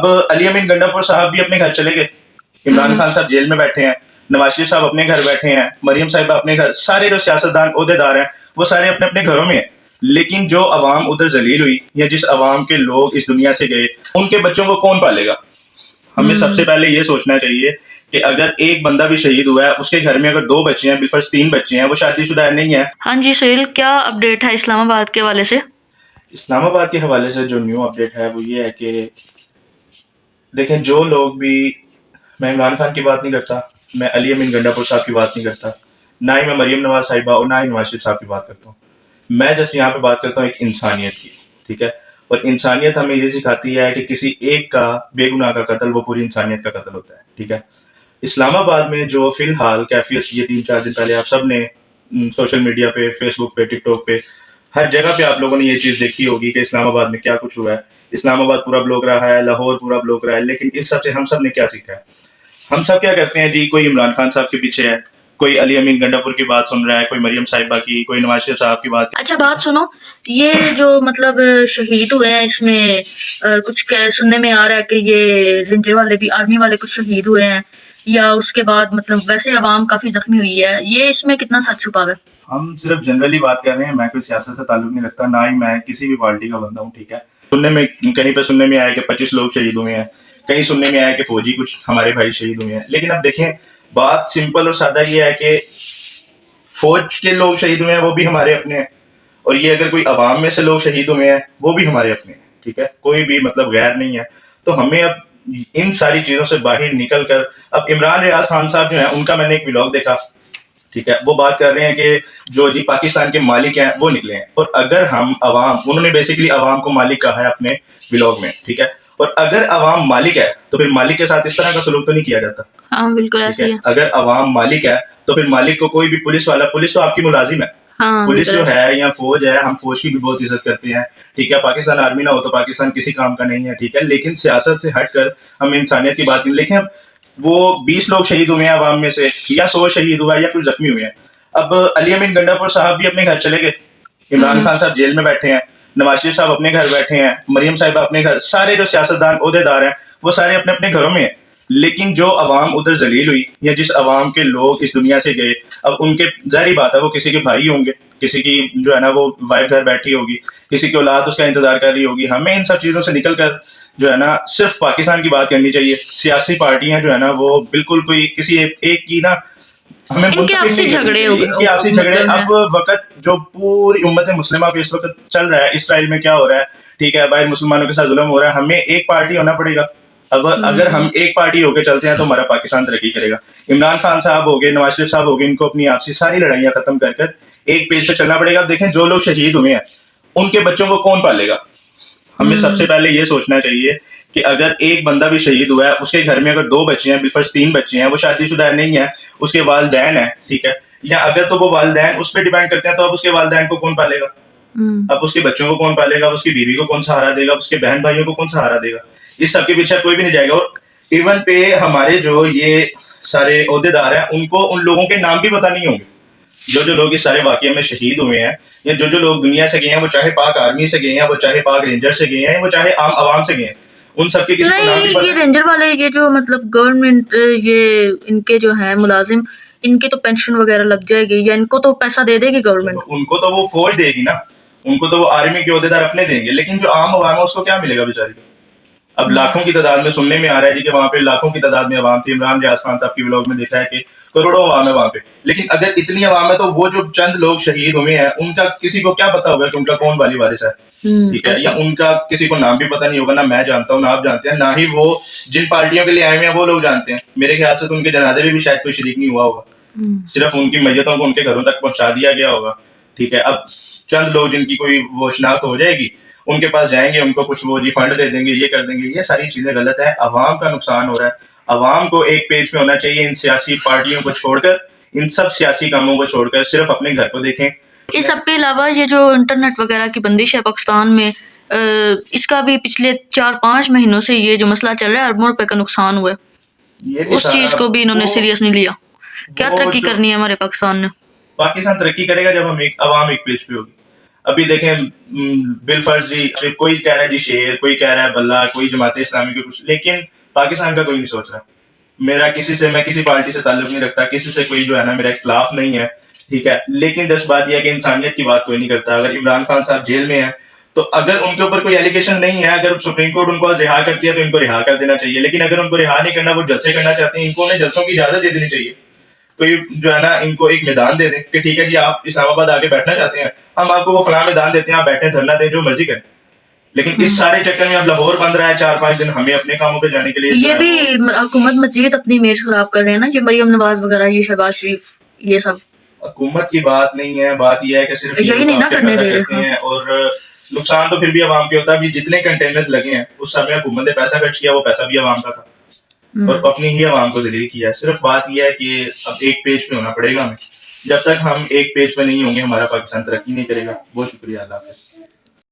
अब अली अमीन गंडापुर साहब भी अपने घर चले गए, इमरान खान साहब जेल में बैठे हैं, नवाज शरीफ साहब अपने घर बैठे हैं, मरियम साहिबा अपने घर, सारे जो सियासतदान ओहदेदार हैं वो सारे अपने अपने घरों में हैं। लेकिन जो अवाम उधर जलील हुई या जिस अवाम के लोग इस दुनिया से गए, उनके बच्चों को कौन पालेगा? हमें सबसे पहले ये सोचना चाहिए कि अगर एक बंदा भी शहीद हुआ है, उसके घर में अगर 2 बच्चे हैं, बिलफर्ज 3 बच्चे हैं, वो शादीशुदा नहीं है। हाँ जी सोहेल, क्या अपडेट है इस्लामाबाद के हवाले से? इस्लामाबाद के हवाले से जो न्यू अपडेट है वो ये है कि देखें, जो लोग भी, मैं इमरान खान की बात नहीं करता, मैं अली अमीन गंडापुर साहब की बात नहीं करता, ना ही मैं मरियम नवाज साहिबा और ना ही नवाज शरीफ साहब की बात करता हूँ। मैं जस्ट यहाँ पे बात करता हूँ एक इंसानियत की, ठीक है? और इंसानियत हमें ये सिखाती है कि किसी एक का बेगुनाह का कत्ल वो पूरी इंसानियत का कत्ल होता है, ठीक है? इस्लामाबाद में जो फिलहाल कैफियत, ये 3-4 दिन पहले आप सब ने सोशल मीडिया पे, फेसबुक पे, टिकटॉक पे, हर जगह पे आप लोगों ने ये चीज़ देखी होगी कि इस्लामाबाद में क्या कुछ हुआ है। इस्लामाबाद पूरा ब्लॉक रहा है, लाहौर पूरा ब्लॉक रहा है, लेकिन इस सब से हम सब ने क्या सीखा है? हम सब क्या करते हैं जी, कोई इमरान खान साहब के पीछे है, कोई अली अमीन गंडापुर की बात सुन रहा है, कोई मरियम साहिबा की, कोई नवाज शरीफ साहब की बात। अच्छा बात सुनो, ये जो मतलब शहीद हुए हैं इसमें कुछ सुनने में आ रहा है कि ये रेंजर वाले भी, आर्मी वाले कुछ शहीद हुए हैं, या उसके बाद मतलब वैसे आवाम काफी जख्मी हुई है, ये इसमें कितना सच छुपा है? हम सिर्फ जनरली बात कर रहे हैं, मैं कोई सियासत से ताल्लुक नहीं रखता, ना ही मैं किसी भी पार्टी का बंदा हूँ, ठीक है? सुनने में, कहीं पे सुनने में आया कि 25 लोग शहीद हुए हैं, कहीं सुनने में आया कि फौजी कुछ हमारे भाई शहीद हुए हैं। लेकिन अब देखें, बात सिंपल और सादा ये है कि फौज के लोग शहीद हुए हैं वो भी हमारे अपने हैं, और ये अगर कोई अवाम में से लोग शहीद हुए हैं वो भी हमारे अपने हैं, ठीक है? कोई भी मतलब गैर नहीं है। तो हमें अब इन सारी चीजों से बाहर निकल कर, अब इमरान रियाज खान साहब जो है, उनका मैंने एक व्लॉग देखा, ठीक है? वो बात कर रहे हैं कि जो जी पाकिस्तान के मालिक हैं वो निकले हैं, और अगर हम अवाम, उन्होंने बेसिकली अवाम को मालिक कहा है अपने व्लॉग में, ठीक है? और अगर अवाम मालिक है तो फिर मालिक के साथ इस तरह का सलूक तो नहीं किया जाता। हाँ बिल्कुल ऐसे ही है। अगर अवाम मालिक है तो फिर मालिक को कोई भी पुलिस वाला, पुलिस तो आपकी मुलाजिम है, हाँ पुलिस जो बिल्कुल है या फौज है, हम फौज की भी बहुत इज्जत करते हैं, ठीक है? पाकिस्तान आर्मी ना हो तो पाकिस्तान किसी काम का नहीं है, ठीक है? लेकिन सियासत से हटकर हम इंसानियत की बात नहीं। लेकिन अब वो 20 लोग शहीद हुए हैं अवाम में से, या 100 शहीद हुआ है, या कुछ जख्मी हुए हैं। अब अली अमीन गंडापुर साहब भी अपने घर चले गए, इमरान खान साहब जेल में बैठे हैं, नवाज शरीफ साहब अपने घर बैठे हैं, मरियम साहिबा अपने घर, सारे जो सियासतदान ओहदेदार हैं वो सारे अपने अपने घरों में हैं। लेकिन जो अवाम उधर जलील हुई या जिस अवाम के लोग इस दुनिया से गए, अब उनके, जाहिर बात है वो किसी के भाई होंगे, किसी की जो है ना वो वाइफ घर बैठी होगी, किसी की औलाद उसका इंतजार कर रही होगी। हमें इन सब चीजों से निकल कर जो है ना सिर्फ पाकिस्तान की बात करनी चाहिए। सियासी पार्टियां जो है ना वो बिल्कुल कोई किसी एक की ना, हमें इनके आपसी झगड़े हो गए, इनके आपसी झगड़े। मतलब अब वक्त जो पूरी उम्मत मुस्लिमा पे इस वक्त चल रहा है, इसराइल में क्या हो रहा है, ठीक है भाई, मुसलमानों के साथ जुल्म हो रहा है, हमें एक पार्टी होना पड़ेगा। अब अगर हम एक पार्टी होके चलते हैं तो हमारा पाकिस्तान तरक्की करेगा। इमरान खान साहब हो गए, नवाज शरीफ साहब हो गए, इनको अपनी आपसी सारी लड़ाइयां खत्म कर कर एक पेज पे चलना पड़ेगा। अब देखें, जो लोग शहीद हुए हैं उनके बच्चों को कौन पालेगा? हमें सबसे पहले ये सोचना चाहिए कि अगर एक बंदा भी शहीद हुआ है, उसके घर में अगर 2 बच्चे हैं, बिलफर्ज 3 बच्चे हैं, वो शादीशुदा नहीं है, उसके वालिदैन है, ठीक है? या अगर तो वो वालिदैन उस पर डिपेंड करते हैं, तो अब उसके वालिदैन को कौन पालेगा? अब उसके बच्चों को कौन पालेगा? उसकी बीवी को कौन सहारा देगा? उसके बहन भाइयों को कौन सहारा देगा? इस सबके पीछे कोई भी नहीं जाएगा। और इवन पे हमारे जो ये सारे ओहदेदार हैं, उनको उन लोगों के नाम भी पता नहीं होंगे, जो लोग इस सारे वाकये में शहीद हुए हैं, या जो लोग दुनिया से गए हैं, वो चाहे पाक आर्मी से गए हैं, वो चाहे पाक रेंजर से गए हैं, वो चाहे आम आवाम से गए हैं, उन सबके किसी को नाम भी नहीं, ये रेंजर वाले, ये जो मतलब गवर्नमेंट, ये इनके जो है मुलाजिम, इनकी तो पेंशन वगैरह लग जाएगी, या इनको तो पैसा दे देगी गवर्नमेंट? उनको तो वो फौज देगी ना, उनको तो वो आर्मी के ओहदेदार अपने देंगे, लेकिन जो आम आवाम है उसको क्या मिलेगा बेचारी को? अब लाखों की तादाद में सुनने में आ रहा है जी कि वहां पे लाखों की तादाद में अवाम थी। इमरान रियाज खान साहब की व्लॉग में देखा है कि करोड़ों अवाम है वहां पे। लेकिन अगर इतनी अवाम है तो वो जो चंद लोग शहीद हुए हैं, उनका किसी को क्या पता होगा कि उनका कौन वाली वारिस है, ठीक है? या उनका किसी को नाम भी पता नहीं होगा, ना मैं जानता हूँ, ना आप जानते हैं, ना ही वो जिन पार्टियों के लिए आए हुए हैं वो लोग जानते हैं। मेरे ख्याल से तो उनके जनाजे में भी शायद कोई शरीक नहीं हुआ होगा, सिर्फ उनकी मैयतों को उनके घरों तक पहुंचा दिया गया होगा, ठीक है? अब चंद लोग जिनकी कोई वो शिनाख्त हो जाएगी, उनके पास जाएंगे, उनको कुछ वो जी फंड दे देंगे, ये कर देंगे। ये सारी चीजें गलत है, अवाम का नुकसान हो रहा है। अवाम को एक पेज पे होना चाहिए, इन सियासी पार्टियों को छोड़कर, इन सब सियासी कामों को छोड़कर सिर्फ अपने घर को देखें। इस सब के अलावा ये जो इंटरनेट वगैरह की बंदिश है पाकिस्तान में, इसका भी पिछले 4-5 महीनों से ये जो मसला चल रहा है, अरबों रुपए का नुकसान हुआ है, उस चीज को भी इन्होंने सीरियस नहीं लिया। क्या तरक्की करनी है हमारे पाकिस्तान ने? पाकिस्तान तरक्की करेगा जब हम अवाम एक पेज पे होगी। अभी देखें बिलफर्ज जी, कोई कह रहा है जी शेर, कोई कह रहा है बल्ला, कोई जमात इस्लामी के कुछ, लेकिन पाकिस्तान का कोई नहीं सोच रहा। मैं किसी पार्टी से ताल्लुक नहीं रखता, किसी से कोई जो है ना मेरा इख्तलाफ नहीं है, ठीक है। लेकिन जस्ट बात यह है कि इंसानियत की बात कोई नहीं करता। अगर इमरान खान साहब जेल में है तो अगर उनके ऊपर कोई एलिगेशन नहीं है, अगर सुप्रीम कोर्ट उनको रिहा करती है तो इनको रिहा कर देना चाहिए। लेकिन अगर उनको रिहा नहीं करना, वो जलसे करना चाहते हैं, इनको उन्हें जलसों की इजाजत दे देनी चाहिए। कोई जो है ना इनको एक मैदान दे दें कि ठीक है जी, आप इस्लामाबाद आके बैठना चाहते हैं, हम आपको वो फलां मैदान देते हैं, आप बैठे धरना दें, जो मर्जी करें। लेकिन इस सारे चक्कर में अब लाहौर बंद रहा है 4-5 दिन, हमें अपने कामों पे जाने के लिए जो ये है भी वो हुकूमत मजीद अपनी इमेज खराब कर रहे हैं ना, ये मरियम नवाज वगैरह, ये शहबाज शरीफ, ये सब हुकूमत की बात नहीं है। बात यह है कि सिर्फ ये यही नहीं ना आपके करने पैदा दे रहे। करते हाँ। हैं, और नुकसान तो फिर भी अवाम के होता है। अभी जितने कंटेनर्स लगे हैं उस समय हुकूमत ने पैसा खर्च किया, वो पैसा भी अवाम का था और अपनी ही अवाम को जलील किया है। सिर्फ बात यह है कि अब एक पेज पे होना पड़ेगा हमें। जब तक हम एक पेज पे नहीं होंगे, हमारा पाकिस्तान तरक्की नहीं करेगा। बहुत शुक्रिया, अल्लाह हाफ़िज़।